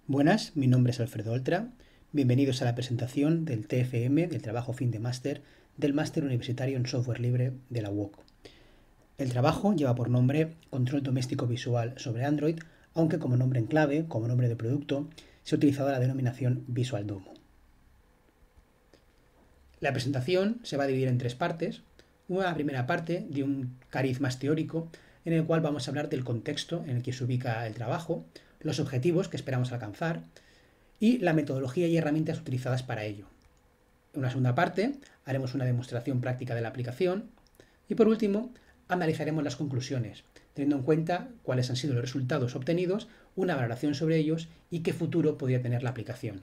Buenas, mi nombre es Alfredo Oltra. Bienvenidos a la presentación del TFM, del trabajo fin de máster, del Máster Universitario en Software Libre de la UOC. El trabajo lleva por nombre Control Doméstico Visual sobre Android, aunque como nombre en clave, como nombre de producto, se ha utilizado la denominación Visual Domo. La presentación se va a dividir en tres partes. Una primera parte de un cariz más teórico, en el cual vamos a hablar del contexto en el que se ubica el trabajo, los objetivos que esperamos alcanzar y la metodología y herramientas utilizadas para ello. En una segunda parte haremos una demostración práctica de la aplicación y por último analizaremos las conclusiones, teniendo en cuenta cuáles han sido los resultados obtenidos, una valoración sobre ellos y qué futuro podría tener la aplicación.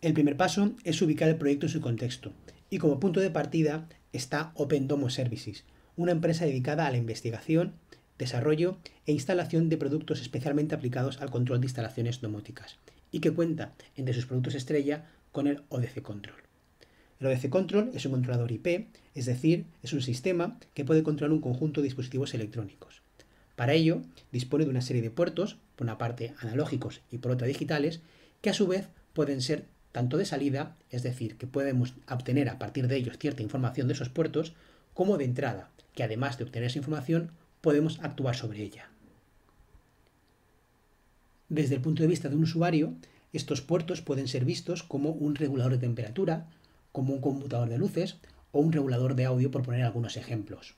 El primer paso es ubicar el proyecto en su contexto y como punto de partida está OpenDomo Services, una empresa dedicada a la investigación, desarrollo e instalación de productos especialmente aplicados al control de instalaciones domóticas y que cuenta entre sus productos estrella con el ODC Control. El ODC Control es un controlador IP, es decir, es un sistema que puede controlar un conjunto de dispositivos electrónicos. Para ello, dispone de una serie de puertos, por una parte analógicos y por otra digitales, que a su vez pueden ser tanto de salida, es decir, que podemos obtener a partir de ellos cierta información de esos puertos, como de entrada, que además de obtener esa información, podemos actuar sobre ella. Desde el punto de vista de un usuario, estos puertos pueden ser vistos como un regulador de temperatura, como un computador de luces o un regulador de audio, por poner algunos ejemplos.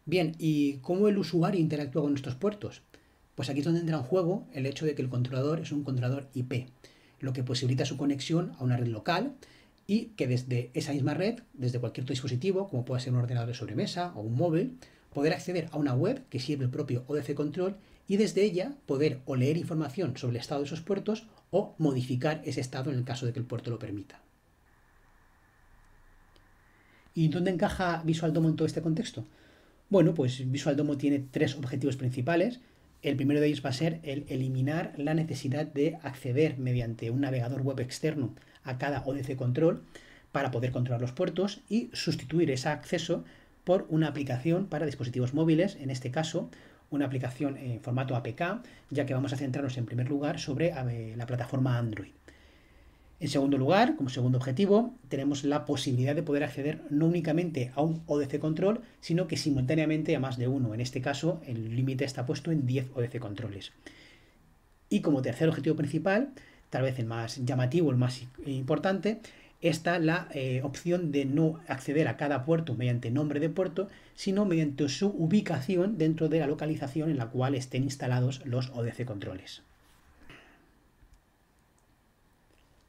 Bien, ¿y cómo el usuario interactúa con estos puertos? Pues aquí es donde entra en juego el hecho de que el controlador es un controlador IP, lo que posibilita su conexión a una red local y que desde esa misma red, desde cualquier otro dispositivo, como puede ser un ordenador de sobremesa o un móvil, poder acceder a una web que sirve el propio ODC Control y desde ella poder o leer información sobre el estado de esos puertos o modificar ese estado en el caso de que el puerto lo permita. ¿Y dónde encaja Visual Domo en todo este contexto? Bueno, pues Visual Domo tiene tres objetivos principales. El primero de ellos va a ser el eliminar la necesidad de acceder mediante un navegador web externo a cada ODC Control para poder controlar los puertos y sustituir ese acceso por una aplicación para dispositivos móviles, en este caso una aplicación en formato APK, ya que vamos a centrarnos en primer lugar sobre la plataforma Android. En segundo lugar, como segundo objetivo, tenemos la posibilidad de poder acceder no únicamente a un ODC Control, sino que simultáneamente a más de uno. En este caso, el límite está puesto en 10 ODC Controles. Y como tercer objetivo principal, tal vez el más llamativo, el más importante, está la opción de no acceder a cada puerto mediante nombre de puerto, sino mediante su ubicación dentro de la localización en la cual estén instalados los ODC Controles.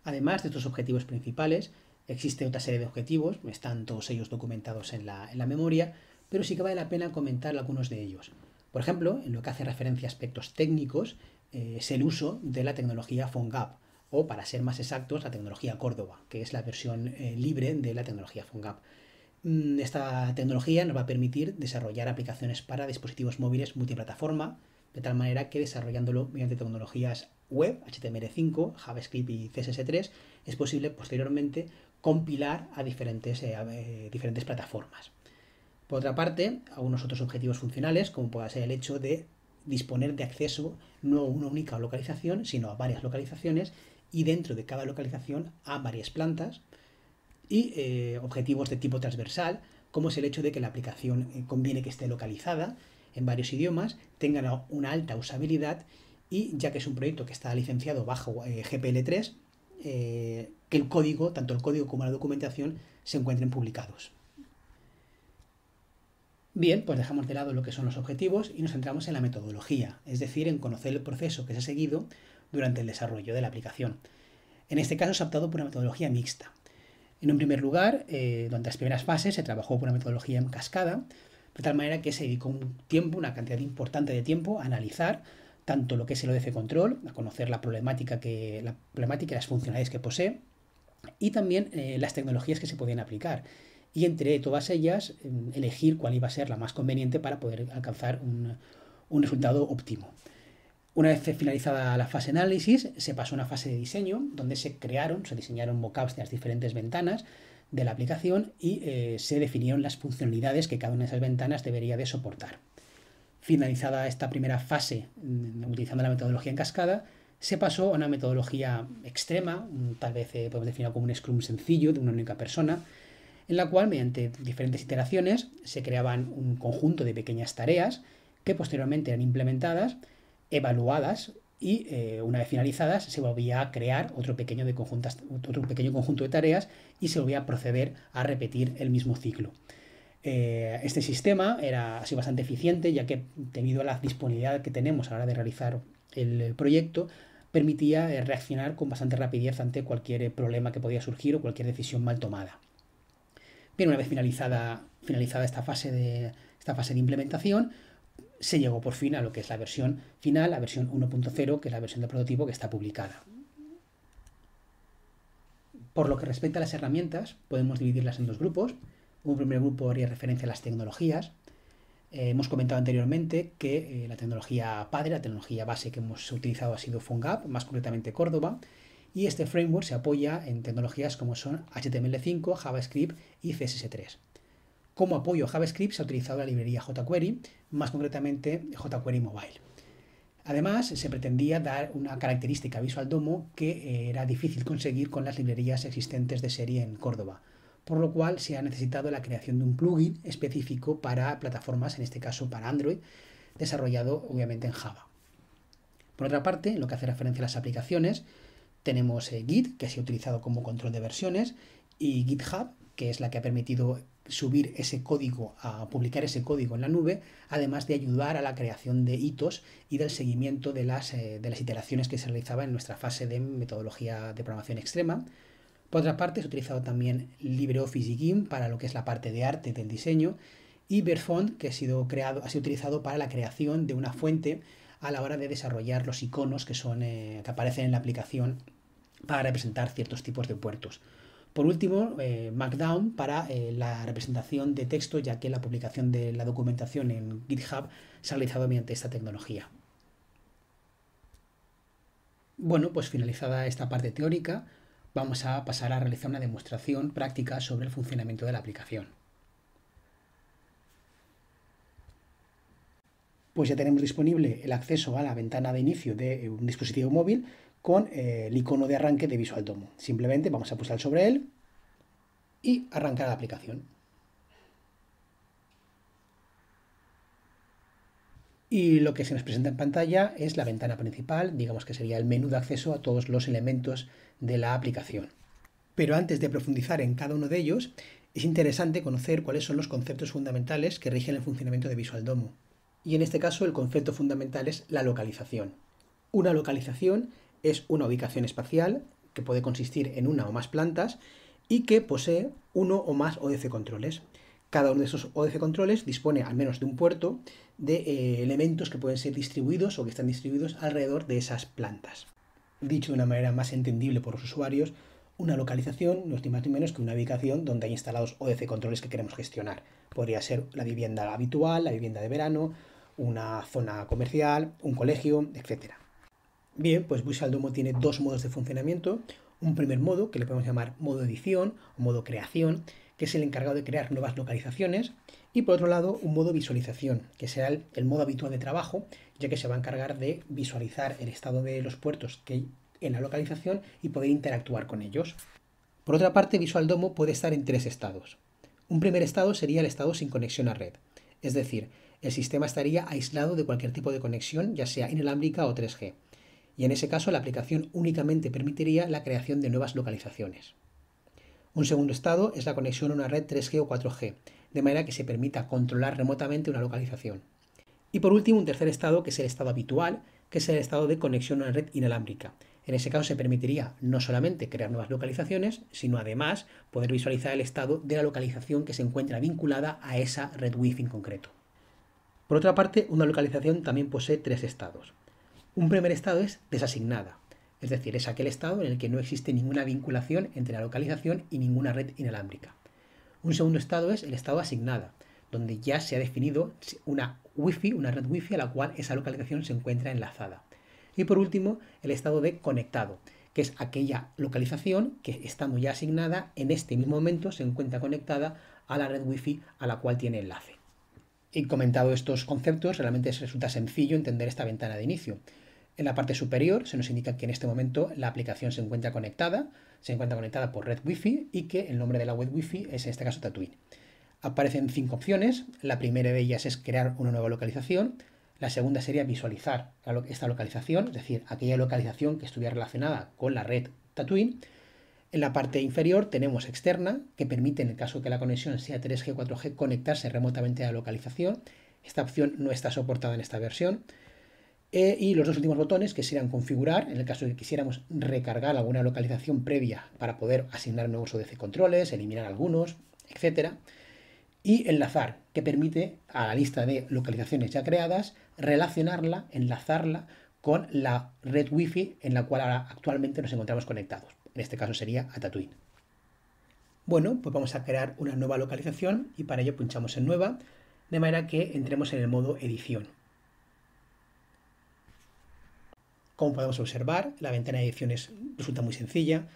Además de estos objetivos principales, existe otra serie de objetivos, están todos ellos documentados en la memoria, pero sí que vale la pena comentar algunos de ellos. Por ejemplo, en lo que hace referencia a aspectos técnicos, es el uso de la tecnología PhoneGap, o para ser más exactos, la tecnología Córdoba, que es la versión libre de la tecnología PhoneGap. Esta tecnología nos va a permitir desarrollar aplicaciones para dispositivos móviles multiplataforma, de tal manera que desarrollándolo mediante tecnologías web, HTML5, JavaScript y CSS3, es posible posteriormente compilar a diferentes plataformas. Por otra parte, algunos otros objetivos funcionales, como puede ser el hecho de disponer de acceso no a una única localización, sino a varias localizaciones y dentro de cada localización a varias plantas, y objetivos de tipo transversal, como es el hecho de que la aplicación conviene que esté localizada en varios idiomas, tenga una alta usabilidad y ya que es un proyecto que está licenciado bajo GPL3, que el código, tanto el código como la documentación, se encuentren publicados. Bien, pues dejamos de lado lo que son los objetivos y nos centramos en la metodología, es decir, en conocer el proceso que se ha seguido durante el desarrollo de la aplicación. En este caso se ha optado por una metodología mixta. En un primer lugar, durante las primeras fases se trabajó por una metodología en cascada, de tal manera que se dedicó una cantidad importante de tiempo a analizar tanto lo que es el ODC Control, a conocer la problemática y las funcionalidades que posee, y también las tecnologías que se podían aplicar. Y entre todas ellas, elegir cuál iba a ser la más conveniente para poder alcanzar un resultado óptimo. Una vez finalizada la fase de análisis, se pasó a una fase de diseño, donde se diseñaron mockups de las diferentes ventanas de la aplicación y se definieron las funcionalidades que cada una de esas ventanas debería de soportar. Finalizada esta primera fase utilizando la metodología en cascada, se pasó a una metodología extrema, tal vez podemos definirla como un Scrum sencillo de una única persona, en la cual mediante diferentes iteraciones se creaban un conjunto de pequeñas tareas que posteriormente eran implementadas, evaluadas y una vez finalizadas se volvía a crear otro pequeño conjunto de tareas y se volvía a proceder a repetir el mismo ciclo. Este sistema ha sido bastante eficiente, ya que debido a la disponibilidad que tenemos a la hora de realizar el proyecto, permitía reaccionar con bastante rapidez ante cualquier problema que podía surgir o cualquier decisión mal tomada. Bien, una vez finalizada esta fase de implementación, se llegó por fin a lo que es la versión final, la versión 1.0, que es la versión de prototipo que está publicada. Por lo que respecta a las herramientas, podemos dividirlas en dos grupos. Un primer grupo haría referencia a las tecnologías. Hemos comentado anteriormente que la tecnología padre, la tecnología base que hemos utilizado ha sido PhoneGap, más concretamente Córdoba, y este framework se apoya en tecnologías como son HTML5, JavaScript y CSS3. Como apoyo a JavaScript se ha utilizado la librería jQuery, más concretamente jQuery Mobile. Además, se pretendía dar una característica a Visual Domo que era difícil conseguir con las librerías existentes de serie en Córdoba, por lo cual se ha necesitado la creación de un plugin específico para plataformas, en este caso para Android, desarrollado obviamente en Java. Por otra parte, en lo que hace referencia a las aplicaciones, tenemos Git, que se ha utilizado como control de versiones, y GitHub, que es la que ha permitido subir ese código, a publicar ese código en la nube, además de ayudar a la creación de hitos y del seguimiento de las iteraciones que se realizaban en nuestra fase de metodología de programación extrema. Por otra parte, se ha utilizado también LibreOffice y GIMP para lo que es la parte de arte del diseño, y Verfont, que ha sido utilizado para la creación de una fuente a la hora de desarrollar los iconos que aparecen en la aplicación para representar ciertos tipos de puertos. Por último, Markdown para la representación de texto, ya que la publicación de la documentación en GitHub se ha realizado mediante esta tecnología. Bueno, pues finalizada esta parte teórica, vamos a pasar a realizar una demostración práctica sobre el funcionamiento de la aplicación. Pues ya tenemos disponible el acceso a la ventana de inicio de un dispositivo móvil con el icono de arranque de Visual Domo. Simplemente vamos a pulsar sobre él y arrancar la aplicación. Y lo que se nos presenta en pantalla es la ventana principal, digamos que sería el menú de acceso a todos los elementos de la aplicación. Pero antes de profundizar en cada uno de ellos, es interesante conocer cuáles son los conceptos fundamentales que rigen el funcionamiento de Visual Domo. Y en este caso el concepto fundamental es la localización. Una localización es una ubicación espacial que puede consistir en una o más plantas y que posee uno o más ODC controles. Cada uno de esos ODC controles dispone al menos de un puerto de elementos que pueden ser distribuidos o que están distribuidos alrededor de esas plantas. Dicho de una manera más entendible por los usuarios, una localización no es ni más ni menos que una ubicación donde hay instalados ODC controles que queremos gestionar. Podría ser la vivienda habitual, la vivienda de verano, una zona comercial, un colegio, etc. Bien, pues Visual Domo tiene dos modos de funcionamiento. Un primer modo, que le podemos llamar modo edición o modo creación, que es el encargado de crear nuevas localizaciones. Y por otro lado, un modo visualización, que será el modo habitual de trabajo, ya que se va a encargar de visualizar el estado de los puertos que hay en la localización y poder interactuar con ellos. Por otra parte, Visual Domo puede estar en tres estados. Un primer estado sería el estado sin conexión a red, es decir, el sistema estaría aislado de cualquier tipo de conexión, ya sea inalámbrica o 3G, y en ese caso la aplicación únicamente permitiría la creación de nuevas localizaciones. Un segundo estado es la conexión a una red 3G o 4G, de manera que se permita controlar remotamente una localización. Y por último, un tercer estado, que es el estado habitual, que es el estado de conexión a una red inalámbrica. En ese caso se permitiría no solamente crear nuevas localizaciones, sino además poder visualizar el estado de la localización que se encuentra vinculada a esa red Wi-Fi en concreto. Por otra parte, una localización también posee tres estados. Un primer estado es desasignada, es decir, es aquel estado en el que no existe ninguna vinculación entre la localización y ninguna red inalámbrica. Un segundo estado es el estado asignada, donde ya se ha definido una red Wi-Fi a la cual esa localización se encuentra enlazada. Y por último, el estado de conectado, que es aquella localización que, estando ya asignada, en este mismo momento se encuentra conectada a la red Wi-Fi a la cual tiene enlace. Y comentado estos conceptos, realmente resulta sencillo entender esta ventana de inicio. En la parte superior se nos indica que en este momento la aplicación se encuentra conectada por red Wi-Fi y que el nombre de la web Wi-Fi es en este caso Tatooine. Aparecen 5 opciones. La primera de ellas es crear una nueva localización. La segunda sería visualizar esta localización, es decir, aquella localización que estuviera relacionada con la red Tatooine. En la parte inferior tenemos externa, que permite, en el caso que la conexión sea 3G, 4G, conectarse remotamente a la localización. Esta opción no está soportada en esta versión. Y los dos últimos botones, que serían configurar, en el caso de que quisiéramos recargar alguna localización previa para poder asignar nuevos ODC controles, eliminar algunos, etc. Y enlazar, que permite a la lista de localizaciones ya creadas relacionarla, enlazarla con la red Wi-Fi en la cual ahora actualmente nos encontramos conectados. En este caso sería a Tatooine. Bueno, pues vamos a crear una nueva localización y para ello pinchamos en nueva, de manera que entremos en el modo edición. Como podemos observar, la ventana de edición resulta muy sencilla.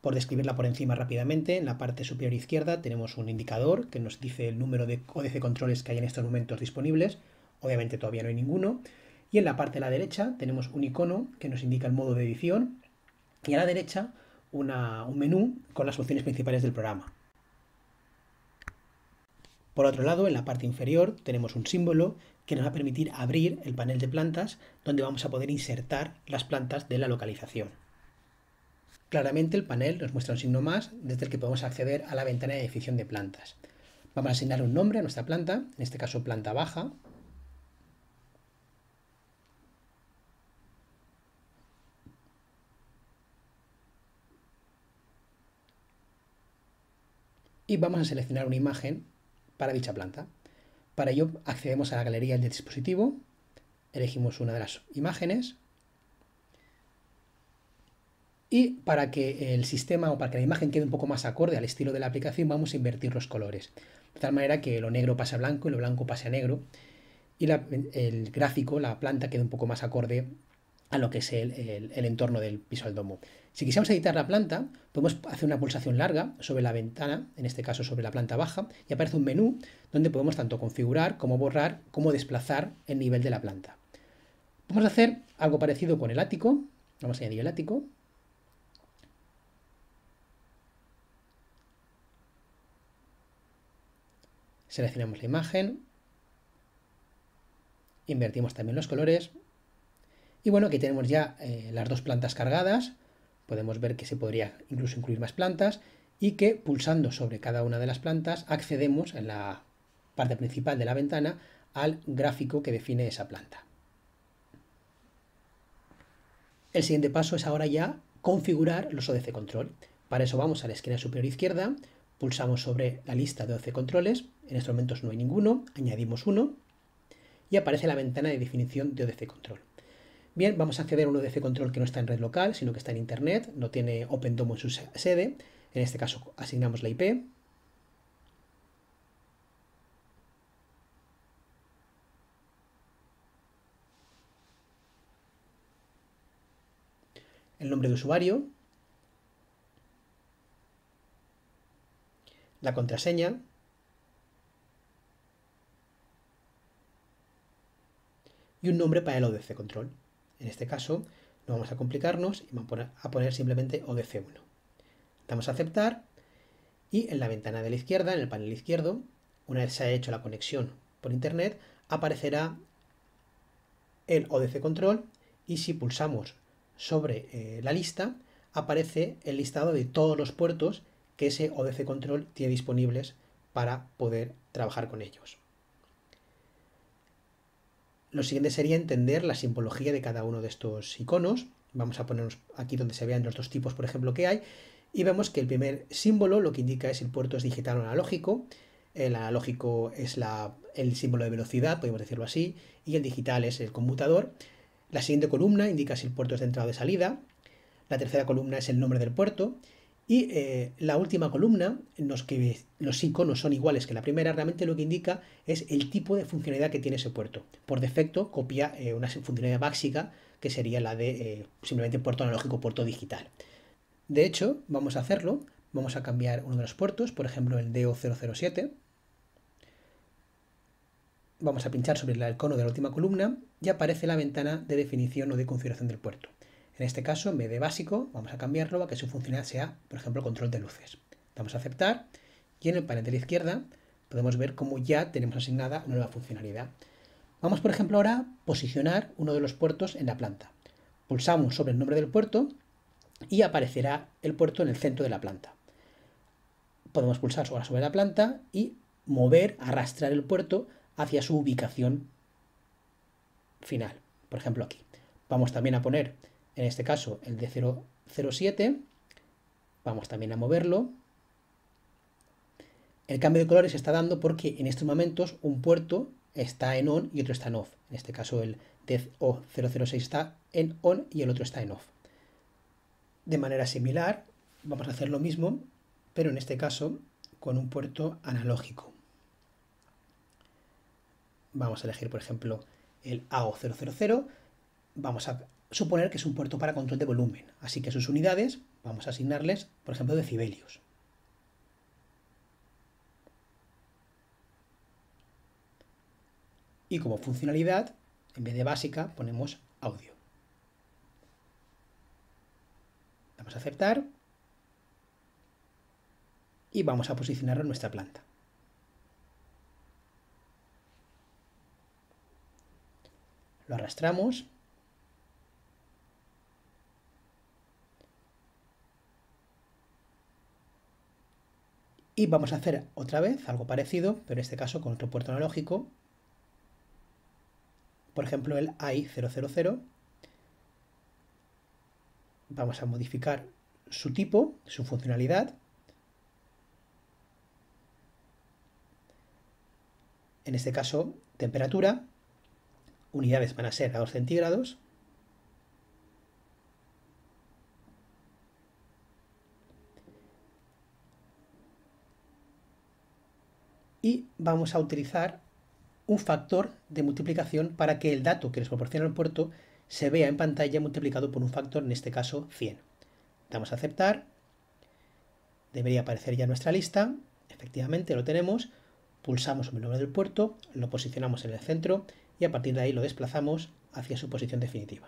Por describirla por encima rápidamente, en la parte superior izquierda tenemos un indicador que nos dice el número de ODC controles que hay en estos momentos disponibles. Obviamente todavía no hay ninguno. Y en la parte de la derecha tenemos un icono que nos indica el modo de edición. Y a la derecha un menú con las opciones principales del programa. Por otro lado, en la parte inferior tenemos un símbolo que nos va a permitir abrir el panel de plantas donde vamos a poder insertar las plantas de la localización. Claramente el panel nos muestra un signo más desde el que podemos acceder a la ventana de definición de plantas. Vamos a asignarle un nombre a nuestra planta, en este caso planta baja. Y vamos a seleccionar una imagen para dicha planta. Para ello accedemos a la galería del dispositivo, elegimos una de las imágenes y para que el sistema o para que la imagen quede un poco más acorde al estilo de la aplicación vamos a invertir los colores, de tal manera que lo negro pase a blanco y lo blanco pase a negro y el gráfico, la planta, quede un poco más acorde a lo que es el entorno del Visual Domo. Si quisiéramos editar la planta, podemos hacer una pulsación larga sobre la ventana, en este caso sobre la planta baja, y aparece un menú donde podemos tanto configurar como borrar, como desplazar el nivel de la planta. Vamos a hacer algo parecido con el ático. Vamos a añadir el ático. Seleccionamos la imagen. Invertimos también los colores. Y bueno, aquí tenemos ya las dos plantas cargadas. Podemos ver que se podría incluso incluir más plantas y que pulsando sobre cada una de las plantas accedemos en la parte principal de la ventana al gráfico que define esa planta. El siguiente paso es ahora ya configurar los ODC Control. Para eso vamos a la esquina superior izquierda, pulsamos sobre la lista de ODC Controles, en estos momentos no hay ninguno, añadimos uno y aparece la ventana de definición de ODC Control. Bien, vamos a acceder a un ODC Control que no está en red local, sino que está en Internet, no tiene OpenDomo en su sede. En este caso asignamos la IP. El nombre de usuario. La contraseña. Y un nombre para el ODC Control. En este caso, no vamos a complicarnos y vamos a poner simplemente ODC1. Damos a aceptar y en la ventana de la izquierda, en el panel izquierdo, una vez se haya hecho la conexión por internet, aparecerá el ODC Control y si pulsamos sobre la lista, aparece el listado de todos los puertos que ese ODC Control tiene disponibles para poder trabajar con ellos. Lo siguiente sería entender la simbología de cada uno de estos iconos. Vamos a ponernos aquí donde se vean los dos tipos, por ejemplo, que hay. Y vemos que el primer símbolo lo que indica es el puerto es digital o analógico. El analógico es el símbolo de velocidad, podemos decirlo así, y el digital es el conmutador. La siguiente columna indica si el puerto es de entrada o de salida. La tercera columna es el nombre del puerto. Y la última columna, en los que los iconos son iguales que la primera, realmente lo que indica es el tipo de funcionalidad que tiene ese puerto. Por defecto copia una funcionalidad básica que sería la de simplemente puerto analógico, puerto digital. De hecho, vamos a hacerlo. Vamos a cambiar uno de los puertos, por ejemplo el DO007. vamos a pinchar sobre el icono de la última columna y aparece la ventana de definición o de configuración del puerto. En este caso, en vez de básico, vamos a cambiarlo a que su funcionalidad sea, por ejemplo, control de luces. Damos a aceptar y en el panel de la izquierda podemos ver cómo ya tenemos asignada una nueva funcionalidad. Vamos, por ejemplo, ahora a posicionar uno de los puertos en la planta. Pulsamos sobre el nombre del puerto y aparecerá el puerto en el centro de la planta. Podemos pulsar ahora sobre la planta y mover, arrastrar el puerto hacia su ubicación final. Por ejemplo, aquí. Vamos también a poner, en este caso, el de 007. Vamos también a moverlo. El cambio de colores se está dando porque en estos momentos un puerto está en on y otro está en off. En este caso el DO006 está en on y el otro está en off. De manera similar, vamos a hacer lo mismo, pero en este caso con un puerto analógico. Vamos a elegir, por ejemplo, el AO000. Vamos a suponer que es un puerto para control de volumen, así que sus unidades vamos a asignarles, por ejemplo, decibelios. Y como funcionalidad, en vez de básica, ponemos audio. Damos a aceptar y vamos a posicionarlo en nuestra planta. Lo arrastramos. Y vamos a hacer otra vez algo parecido, pero en este caso con otro puerto analógico. Por ejemplo, el AI000. Vamos a modificar su tipo, su funcionalidad. En este caso, temperatura. Unidades van a ser grados centígrados. Y vamos a utilizar un factor de multiplicación para que el dato que les proporciona el puerto se vea en pantalla multiplicado por un factor, en este caso 100. Damos a aceptar. Debería aparecer ya nuestra lista. Efectivamente lo tenemos. Pulsamos sobre el nombre del puerto, lo posicionamos en el centro y a partir de ahí lo desplazamos hacia su posición definitiva.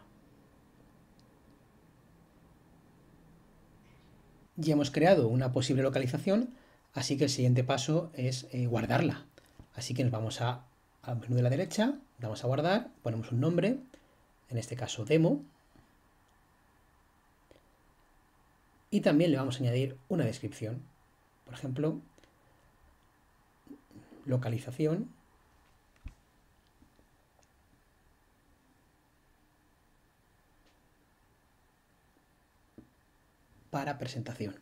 Ya hemos creado una posible localización, así que el siguiente paso es guardarla. Así que nos vamos al menú de la derecha, damos a guardar, ponemos un nombre, en este caso demo, y también le vamos a añadir una descripción. Por ejemplo, localización para presentación.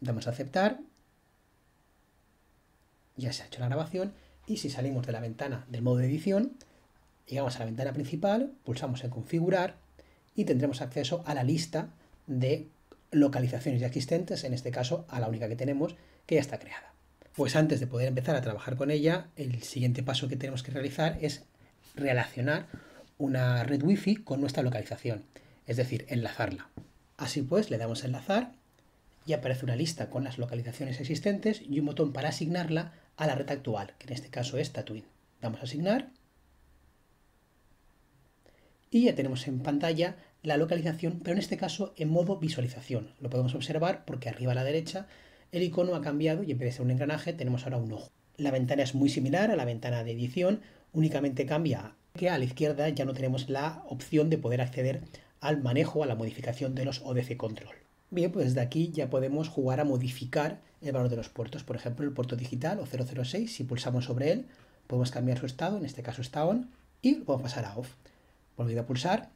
Damos a aceptar. Ya se ha hecho la grabación y si salimos de la ventana del modo de edición, llegamos a la ventana principal, pulsamos en configurar y tendremos acceso a la lista de localizaciones ya existentes, en este caso a la única que tenemos, que ya está creada. Pues antes de poder empezar a trabajar con ella, el siguiente paso que tenemos que realizar es relacionar una red Wi-Fi con nuestra localización, es decir, enlazarla. Así pues, le damos a enlazar y aparece una lista con las localizaciones existentes y un botón para asignarla a la red actual, que en este caso es Tatooine. Damos a asignar y ya tenemos en pantalla la localización, pero en este caso en modo visualización. Lo podemos observar porque arriba a la derecha el icono ha cambiado y en vez de ser un engranaje tenemos ahora un ojo. La ventana es muy similar a la ventana de edición, únicamente cambia que a la izquierda ya no tenemos la opción de poder acceder al manejo, a la modificación de los ODC Control. Bien, pues desde aquí ya podemos jugar a modificar el valor de los puertos. Por ejemplo, el puerto digital o 006, si pulsamos sobre él, podemos cambiar su estado, en este caso está on, y lo podemos pasar a off. Volviendo a pulsar,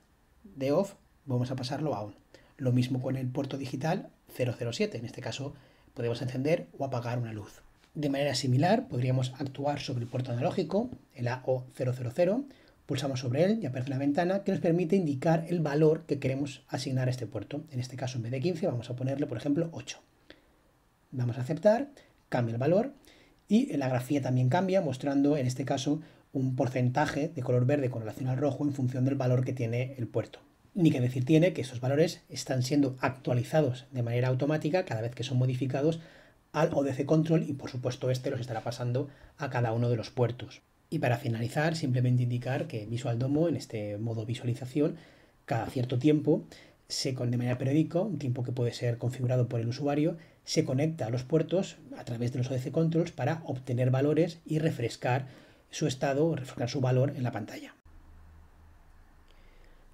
de off, vamos a pasarlo a on. Lo mismo con el puerto digital 007, en este caso podemos encender o apagar una luz. De manera similar, podríamos actuar sobre el puerto analógico, el AO000, pulsamos sobre él y aparece una ventana que nos permite indicar el valor que queremos asignar a este puerto. En este caso, en vez de 15, vamos a ponerle, por ejemplo, 8. Vamos a aceptar, cambia el valor y la grafía también cambia, mostrando en este caso un porcentaje de color verde con relación al rojo en función del valor que tiene el puerto. Ni que decir tiene que estos valores están siendo actualizados de manera automática cada vez que son modificados al ODC Control y por supuesto este los estará pasando a cada uno de los puertos. Y para finalizar, simplemente indicar que Visual Domo, en este modo visualización, cada cierto tiempo, de manera periódica, un tiempo que puede ser configurado por el usuario, se conecta a los puertos a través de los ODC Controls para obtener valores y refrescar su estado o refrescar su valor en la pantalla.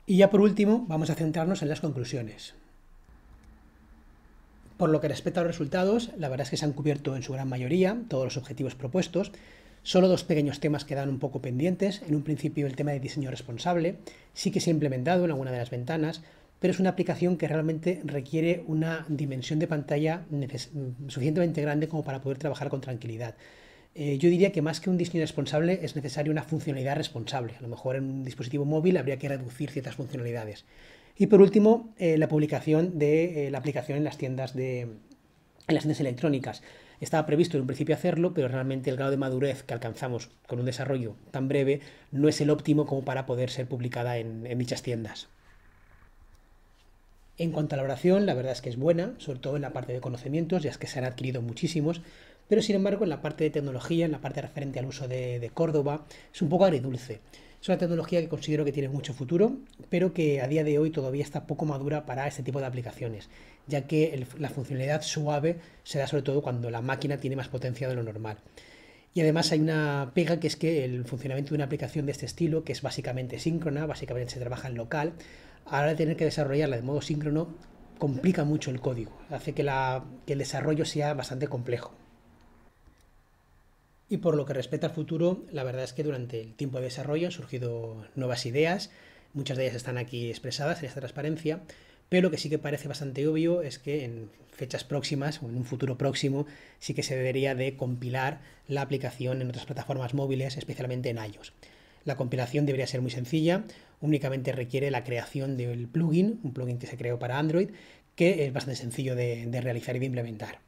Y ya por último, vamos a centrarnos en las conclusiones. Por lo que respecta a los resultados, la verdad es que se han cubierto en su gran mayoría todos los objetivos propuestos. Solo dos pequeños temas quedan un poco pendientes. En un principio el tema de diseño responsable sí que se ha implementado en alguna de las ventanas, pero es una aplicación que realmente requiere una dimensión de pantalla suficientemente grande como para poder trabajar con tranquilidad. Yo diría que más que un diseño responsable es necesaria una funcionalidad responsable. A lo mejor en un dispositivo móvil habría que reducir ciertas funcionalidades. Y por último, la publicación de la aplicación en las tiendas electrónicas. Estaba previsto en un principio hacerlo, pero realmente el grado de madurez que alcanzamos con un desarrollo tan breve no es el óptimo como para poder ser publicada en dichas tiendas. En cuanto a la oración, la verdad es que es buena, sobre todo en la parte de conocimientos, ya es que se han adquirido muchísimos, pero sin embargo en la parte de tecnología, en la parte referente al uso de Córdoba, es un poco agridulce. Es una tecnología que considero que tiene mucho futuro, pero que a día de hoy todavía está poco madura para este tipo de aplicaciones, ya que la funcionalidad suave se da sobre todo cuando la máquina tiene más potencia de lo normal. Y además hay una pega que es que el funcionamiento de una aplicación de este estilo, que es básicamente síncrona, básicamente se trabaja en local, a la hora de tener que desarrollarla de modo síncrono, complica mucho el código, hace que el desarrollo sea bastante complejo. Y por lo que respecta al futuro, la verdad es que durante el tiempo de desarrollo han surgido nuevas ideas, muchas de ellas están aquí expresadas en esta transparencia, pero lo que sí que parece bastante obvio es que en fechas próximas o en un futuro próximo sí que se debería de compilar la aplicación en otras plataformas móviles, especialmente en iOS. La compilación debería ser muy sencilla, únicamente requiere la creación del plugin, un plugin que se creó para Android, que es bastante sencillo de realizar y de implementar.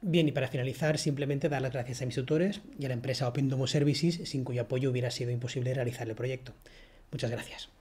Bien, y para finalizar, simplemente dar las gracias a mis tutores y a la empresa Open Domo Services, sin cuyo apoyo hubiera sido imposible realizar el proyecto. Muchas gracias.